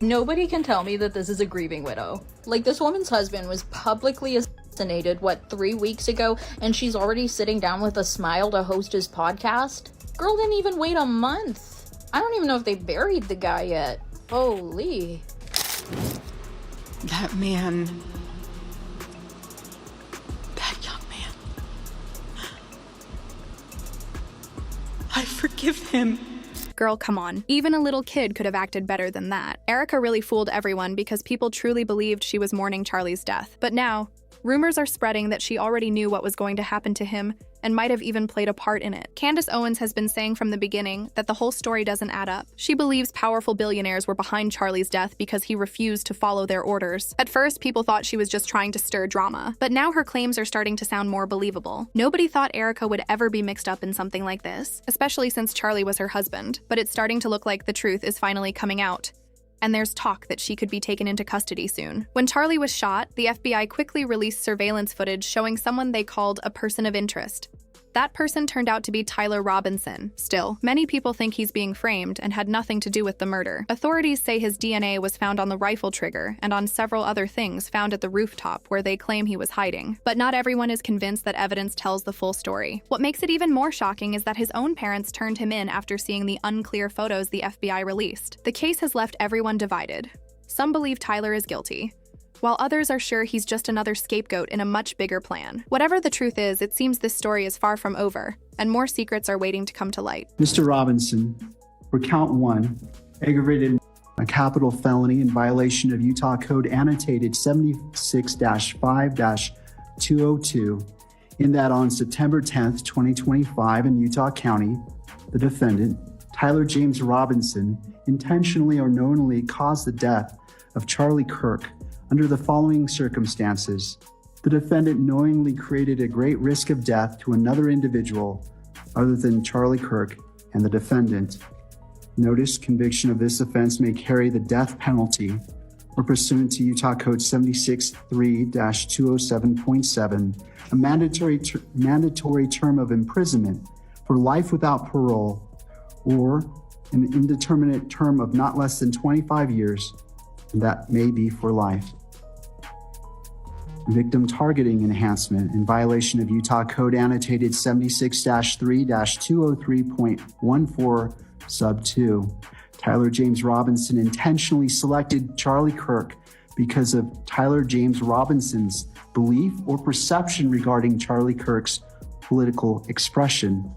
Nobody can tell me that this is a grieving widow. Like, this woman's husband was publicly assassinated, 3 weeks ago, and she's already sitting down with a smile to host his podcast? Girl didn't even wait a month. I don't even know if they buried the guy yet. Holy. That young man. I forgive him. Girl, come on. Even a little kid could have acted better than that. Erica really fooled everyone because people truly believed she was mourning Charlie's death. But now, rumors are spreading that she already knew what was going to happen to him and might have even played a part in it. Candace Owens has been saying from the beginning that the whole story doesn't add up. She believes powerful billionaires were behind Charlie's death because he refused to follow their orders. At first, people thought she was just trying to stir drama, but now her claims are starting to sound more believable. Nobody thought Erica would ever be mixed up in something like this, especially since Charlie was her husband, but it's starting to look like the truth is finally coming out. And there's talk that she could be taken into custody soon. When Charlie was shot, the FBI quickly released surveillance footage showing someone they called a person of interest. That person turned out to be Tyler Robinson. Still, many people think he's being framed and had nothing to do with the murder. Authorities say his DNA was found on the rifle trigger and on several other things found at the rooftop where they claim he was hiding. But not everyone is convinced that evidence tells the full story. What makes it even more shocking is that his own parents turned him in after seeing the unclear photos the FBI released. The case has left everyone divided. Some believe Tyler is guilty, while others are sure he's just another scapegoat in a much bigger plan. Whatever the truth is, it seems this story is far from over, and more secrets are waiting to come to light. Mr. Robinson, for count 1, aggravated a capital felony in violation of Utah Code annotated 76-5-202, in that on September 10th, 2025 in Utah County, the defendant, Tyler James Robinson, intentionally or knowingly caused the death of Charlie Kirk, under the following circumstances. The defendant knowingly created a great risk of death to another individual other than Charlie Kirk and the defendant. Notice conviction of this offense may carry the death penalty or pursuant to Utah Code 76-3-207.7, a mandatory term of imprisonment for life without parole or an indeterminate term of not less than 25 years, that may be for life. Victim targeting enhancement in violation of Utah Code annotated 76-3-203.14 sub 2. Tyler James Robinson intentionally selected Charlie Kirk because of Tyler James Robinson's belief or perception regarding Charlie Kirk's political expression.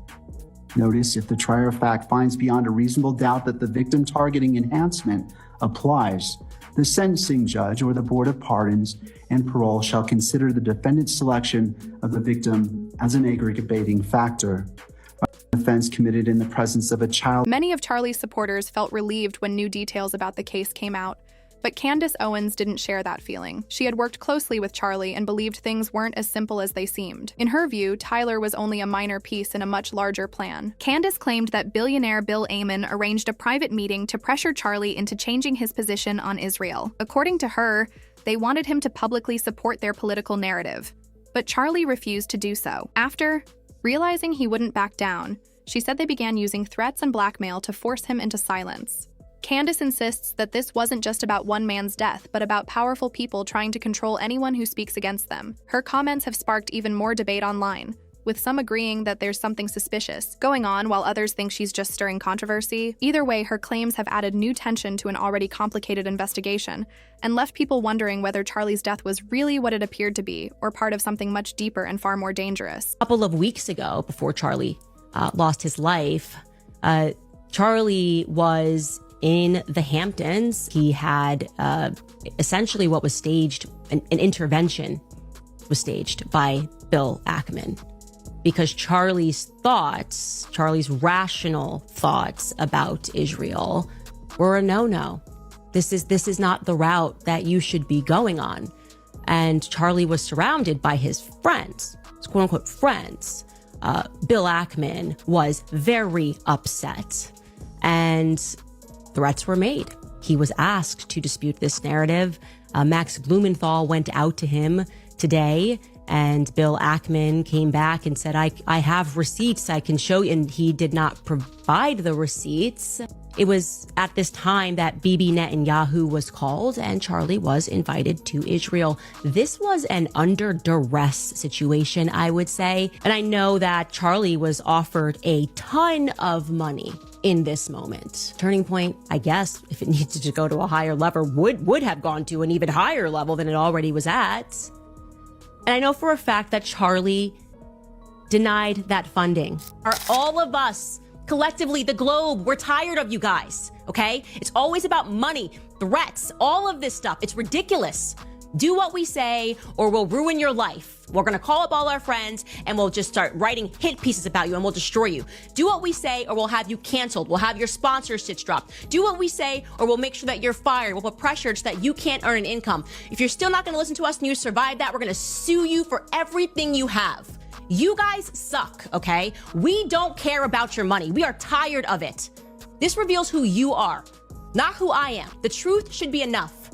Notice if the trier of fact finds beyond a reasonable doubt that the victim targeting enhancement applies, the sentencing judge or the Board of Pardons and Parole shall consider the defendant's selection of the victim as an aggravating factor. Offense committed in the presence of a child. Many of Charlie's supporters felt relieved when new details about the case came out, but Candace Owens didn't share that feeling. She had worked closely with Charlie and believed things weren't as simple as they seemed. In her view, Tyler was only a minor piece in a much larger plan. Candace claimed that billionaire Bill Ammon arranged a private meeting to pressure Charlie into changing his position on Israel. According to her, they wanted him to publicly support their political narrative. But Charlie refused to do so. After realizing he wouldn't back down, she said they began using threats and blackmail to force him into silence. Candace insists that this wasn't just about one man's death, but about powerful people trying to control anyone who speaks against them. Her comments have sparked even more debate online, with some agreeing that there's something suspicious going on while others think she's just stirring controversy. Either way, her claims have added new tension to an already complicated investigation and left people wondering whether Charlie's death was really what it appeared to be or part of something much deeper and far more dangerous. A couple of weeks ago, before Charlie lost his life, Charlie was in the Hamptons. He had essentially what was staged, an intervention was staged by Bill Ackman, because Charlie's rational thoughts about Israel were a no-no. This is not the route that you should be going on. And Charlie was surrounded by his friends, his quote-unquote friends. Bill Ackman was very upset, and threats were made. He was asked to dispute this narrative. Max Blumenthal went out to him today, and Bill Ackman came back and said, I have receipts I can show you, and he did not provide the receipts. It was at this time that Bibi Netanyahu was called and Charlie was invited to Israel. This was an under duress situation, I would say. And I know that Charlie was offered a ton of money in this moment. Turning Point, I guess, if it needed to go to a higher level, would have gone to an even higher level than it already was at. And I know for a fact that Charlie denied that funding. Are all of us, collectively, the globe, we're tired of you guys, okay? It's always about money, threats, all of this stuff. It's ridiculous. Do what we say or we'll ruin your life. We're gonna call up all our friends and we'll just start writing hit pieces about you and we'll destroy you. Do what we say or we'll have you canceled. We'll have your sponsorships dropped. Do what we say or we'll make sure that you're fired. We'll put pressure so that you can't earn an income. If you're still not gonna listen to us and you survive that, we're gonna sue you for everything you have. You guys suck, okay? We don't care about your money. We are tired of it. This reveals who you are, not who I am. The truth should be enough.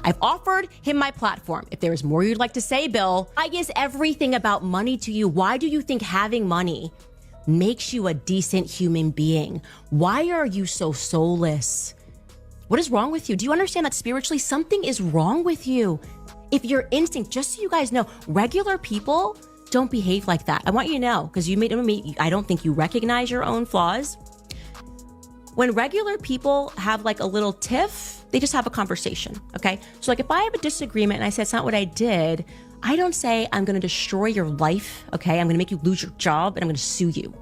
I've offered him my platform. If there is more you'd like to say, Bill, why is everything about money to you? Why do you think having money makes you a decent human being? Why are you so soulless? What is wrong with you? Do you understand that spiritually something is wrong with you? If your instinct, just so you guys know, regular people don't behave like that. I want you to know, because I don't think you recognize your own flaws. When regular people have like a little tiff, they just have a conversation, okay? So like if I have a disagreement and I say it's not what I did, I don't say I'm gonna destroy your life, okay? I'm gonna make you lose your job and I'm gonna sue you,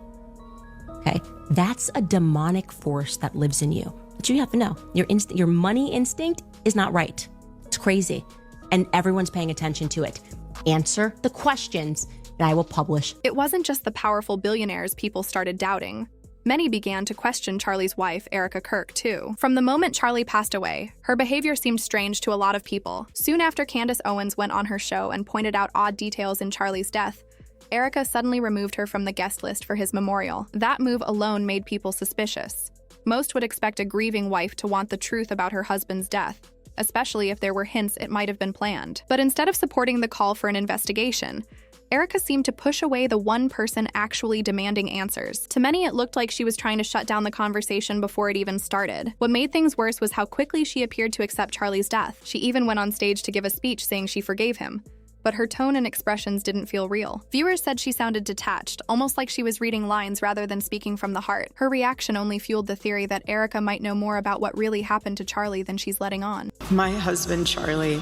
okay? That's a demonic force that lives in you. But you have to know, your money instinct is not right. It's crazy. And everyone's paying attention to it. Answer the questions that I will publish. It wasn't just the powerful billionaires people started doubting. Many began to question Charlie's wife, Erica Kirk, too. From the moment Charlie passed away, her behavior seemed strange to a lot of people. Soon after Candace Owens went on her show and pointed out odd details in Charlie's death, Erica suddenly removed her from the guest list for his memorial. That move alone made people suspicious. Most would expect a grieving wife to want the truth about her husband's death, especially if there were hints it might have been planned. But instead of supporting the call for an investigation, Erica seemed to push away the one person actually demanding answers. To many, it looked like she was trying to shut down the conversation before it even started. What made things worse was how quickly she appeared to accept Charlie's death. She even went on stage to give a speech saying she forgave him, but her tone and expressions didn't feel real. Viewers said she sounded detached, almost like she was reading lines rather than speaking from the heart. Her reaction only fueled the theory that Erica might know more about what really happened to Charlie than she's letting on. My husband, Charlie,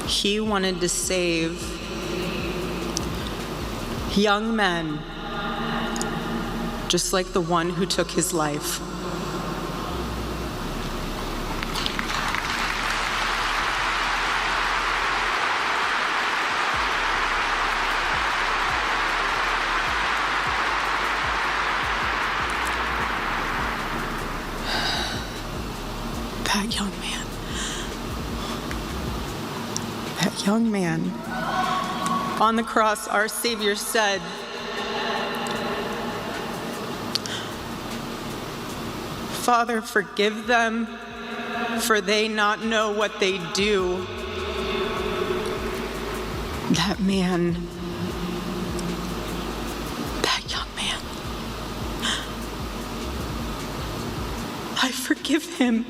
he wanted to save young men, just like the one who took his life. That young man, on the cross, our Savior said, "Father, forgive them, for they not know what they do." That man, that young man, I forgive him.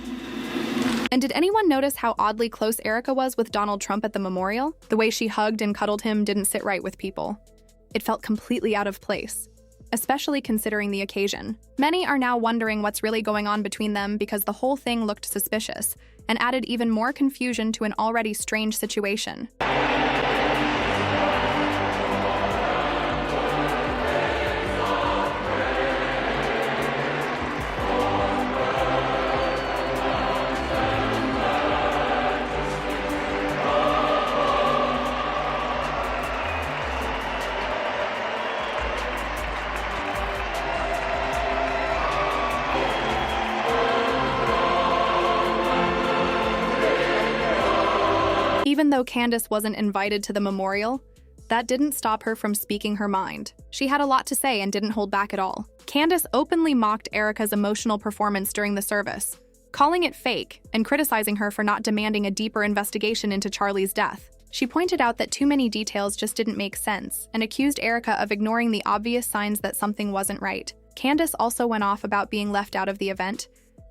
And did anyone notice how oddly close Erica was with Donald Trump at the memorial? The way she hugged and cuddled him didn't sit right with people. It felt completely out of place, especially considering the occasion. Many are now wondering what's really going on between them because the whole thing looked suspicious and added even more confusion to an already strange situation. Even though Candace wasn't invited to the memorial, that didn't stop her from speaking her mind. She had a lot to say and didn't hold back at all. Candace openly mocked Erica's emotional performance during the service, calling it fake and criticizing her for not demanding a deeper investigation into Charlie's death. She pointed out that too many details just didn't make sense and accused Erica of ignoring the obvious signs that something wasn't right. Candace also went off about being left out of the event,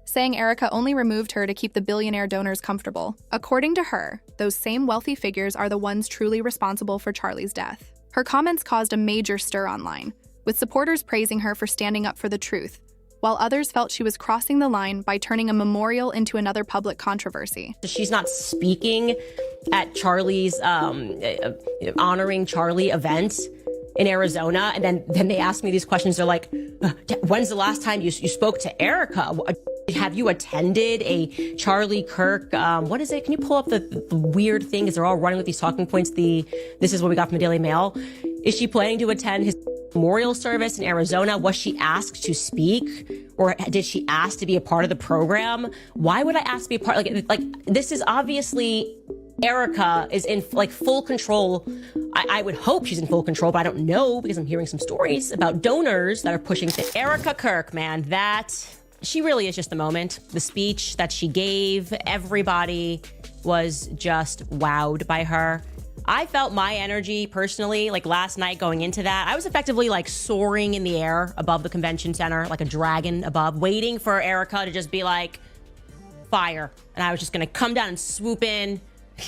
saying Erica only removed her to keep the billionaire donors comfortable. According to her, those same wealthy figures are the ones truly responsible for Charlie's death. Her comments caused a major stir online, with supporters praising her for standing up for the truth, while others felt she was crossing the line by turning a memorial into another public controversy. She's not speaking at Charlie's honoring Charlie event in Arizona, and then they ask me these questions. They're like, when's the last time you spoke to Erica? Have you attended a Charlie Kirk, what is it? Can you pull up the weird thing? Because they're all running with these talking points. This is what we got from the Daily Mail. Is she planning to attend his memorial service in Arizona? Was she asked to speak, or did she ask to be a part of the program? Why would I ask to be a part? Like this is obviously Erica is in like full control. I would hope she's in full control, but I don't know because I'm hearing some stories about donors that are pushing things. Erica Kirk, man, that she really is just the moment. The speech that she gave, everybody was just wowed by her. I felt my energy personally, like last night going into that, I was effectively like soaring in the air above the convention center, like a dragon above, waiting for Erica to just be like, fire. And I was just going to come down and swoop in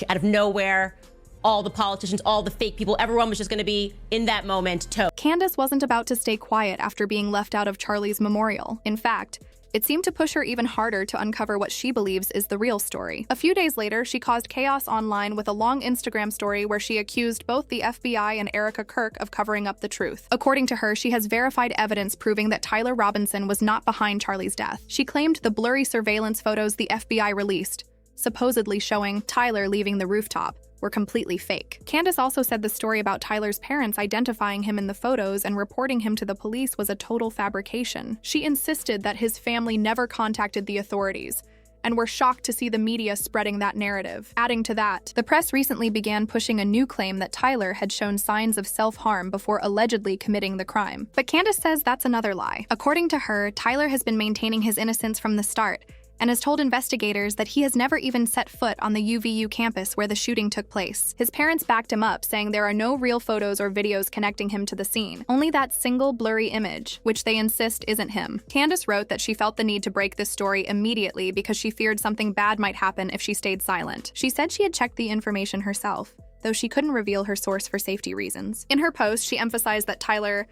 out of nowhere. All the politicians, all the fake people, everyone was just going to be in that moment. Candace wasn't about to stay quiet after being left out of Charlie's memorial. In fact, it seemed to push her even harder to uncover what she believes is the real story. A few days later, she caused chaos online with a long Instagram story where she accused both the FBI and Erica Kirk of covering up the truth. According to her, she has verified evidence proving that Tyler Robinson was not behind Charlie's death. She claimed the blurry surveillance photos the FBI released, supposedly showing Tyler leaving the rooftop, were completely fake. Candace also said the story about Tyler's parents identifying him in the photos and reporting him to the police was a total fabrication. She insisted that his family never contacted the authorities, and were shocked to see the media spreading that narrative. Adding to that, the press recently began pushing a new claim that Tyler had shown signs of self-harm before allegedly committing the crime. But Candace says that's another lie. According to her, Tyler has been maintaining his innocence from the start, and has told investigators that he has never even set foot on the UVU campus where the shooting took place. His parents backed him up, saying there are no real photos or videos connecting him to the scene, only that single blurry image, which they insist isn't him. Candace wrote that she felt the need to break this story immediately because she feared something bad might happen if she stayed silent. She said she had checked the information herself, though she couldn't reveal her source for safety reasons. In her post, she emphasized that Tyler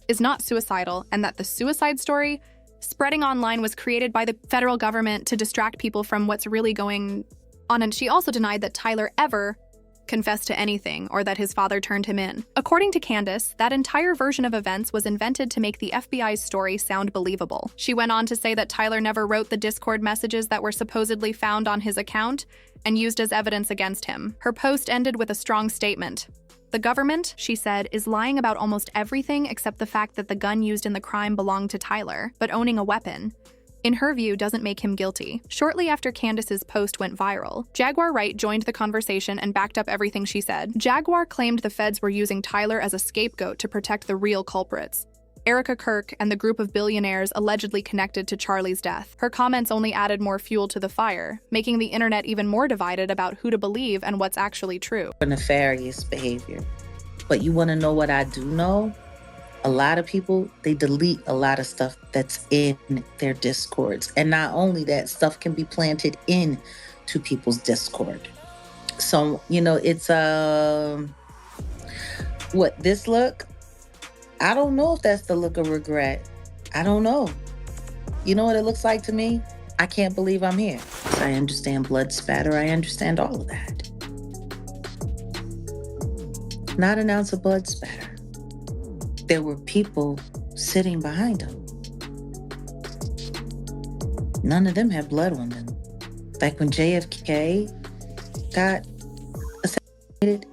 is not suicidal and that the suicide story spreading online was created by the federal government to distract people from what's really going on, and she also denied that Tyler ever confessed to anything or that his father turned him in. According to Candace, that entire version of events was invented to make the FBI's story sound believable. She went on to say that Tyler never wrote the Discord messages that were supposedly found on his account and used as evidence against him. Her post ended with a strong statement. The government, she said, is lying about almost everything except the fact that the gun used in the crime belonged to Tyler, but owning a weapon, in her view, doesn't make him guilty. Shortly after Candace's post went viral, Jaguar Wright joined the conversation and backed up everything she said. Jaguar claimed the feds were using Tyler as a scapegoat to protect the real culprits, Erica Kirk and the group of billionaires allegedly connected to Charlie's death. Her comments only added more fuel to the fire, making the internet even more divided about who to believe and what's actually true. Nefarious behavior. But you want to know what I do know? A lot of people, they delete a lot of stuff that's in their Discords. And not only that, stuff can be planted in to people's Discord. So, it's what this look, I don't know if that's the look of regret. I don't know. You know what it looks like to me? I can't believe I'm here. I understand blood spatter. I understand all of that. Not an ounce of blood spatter. There were people sitting behind him. None of them had blood on them. Like when JFK got assassinated,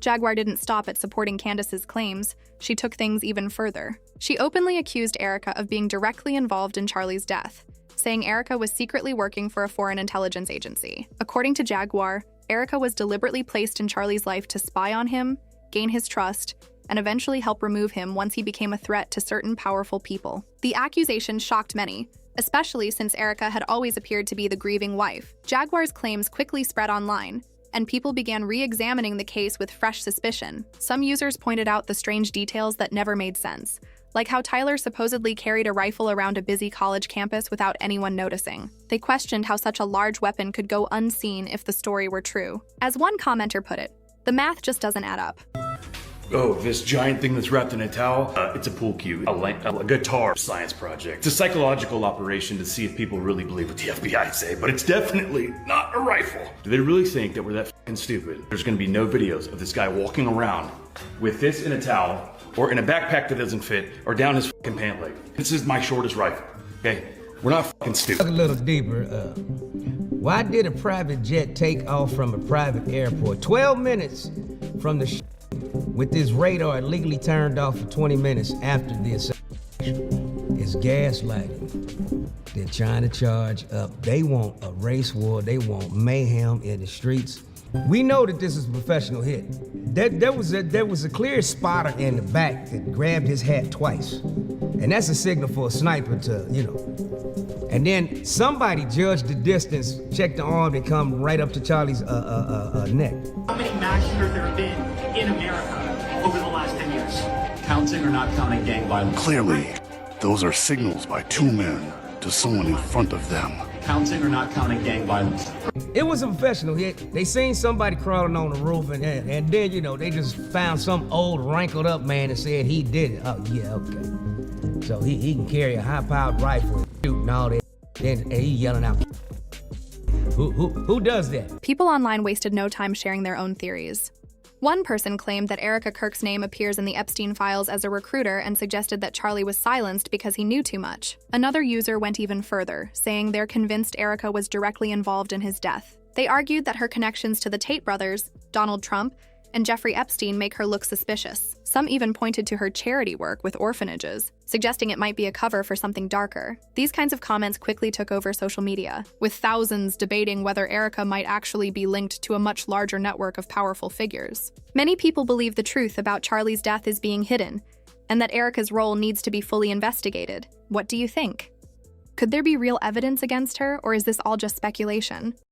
Jaguar didn't stop at supporting Candace's claims. She took things even further. She openly accused Erica of being directly involved in Charlie's death, saying Erica was secretly working for a foreign intelligence agency. According to Jaguar, Erica was deliberately placed in Charlie's life to spy on him, gain his trust, and eventually help remove him once he became a threat to certain powerful people. The accusation shocked many, especially since Erica had always appeared to be the grieving wife. Jaguar's claims quickly spread online, and people began re-examining the case with fresh suspicion. Some users pointed out the strange details that never made sense, like how Tyler supposedly carried a rifle around a busy college campus without anyone noticing. They questioned how such a large weapon could go unseen if the story were true. As one commenter put it, the math just doesn't add up. Oh, this giant thing that's wrapped in a towel? It's a pool cue, a guitar science project. It's a psychological operation to see if people really believe what the FBI say, but it's definitely not a rifle. Do they really think that we're that fucking stupid? There's gonna be no videos of this guy walking around with this in a towel, or in a backpack that doesn't fit, or down his fucking pant leg. This is my shortest rifle, okay? We're not fucking stupid. A little deeper, why did a private jet take off from a private airport 12 minutes from the with this radar illegally turned off for 20 minutes after the assassination? It's gaslighting. They're trying to charge up. They want a race war. They want mayhem in the streets. We know that this is a professional hit. There was a clear spotter in the back that grabbed his hat twice. And that's a signal for a sniper to, you know. And then somebody judged the distance, checked the arm that come right up to Charlie's neck. How many mass shooters there have been in America over the last 10 years? Counting or not counting gang violence? Clearly, those are signals by two men to someone in front of them. Counting or not counting gang violence? It was a professional hit. They seen somebody crawling on the roof, and then, you know, they just found some old wrinkled up man and said he did it. Oh, yeah, okay. So he can carry a high-powered rifle and shoot and all that. And he yelling out, who does that? People online wasted no time sharing their own theories. One person claimed that Erica Kirk's name appears in the Epstein files as a recruiter and suggested that Charlie was silenced because he knew too much. Another user went even further, saying they're convinced Erica was directly involved in his death. They argued that her connections to the Tate brothers, Donald Trump, and Jeffrey Epstein make her look suspicious. Some even pointed to her charity work with orphanages, suggesting it might be a cover for something darker. These kinds of comments quickly took over social media, with thousands debating whether Erica might actually be linked to a much larger network of powerful figures. Many people believe the truth about Charlie's death is being hidden, and that Erica's role needs to be fully investigated. What do you think? Could there be real evidence against her, or is this all just speculation?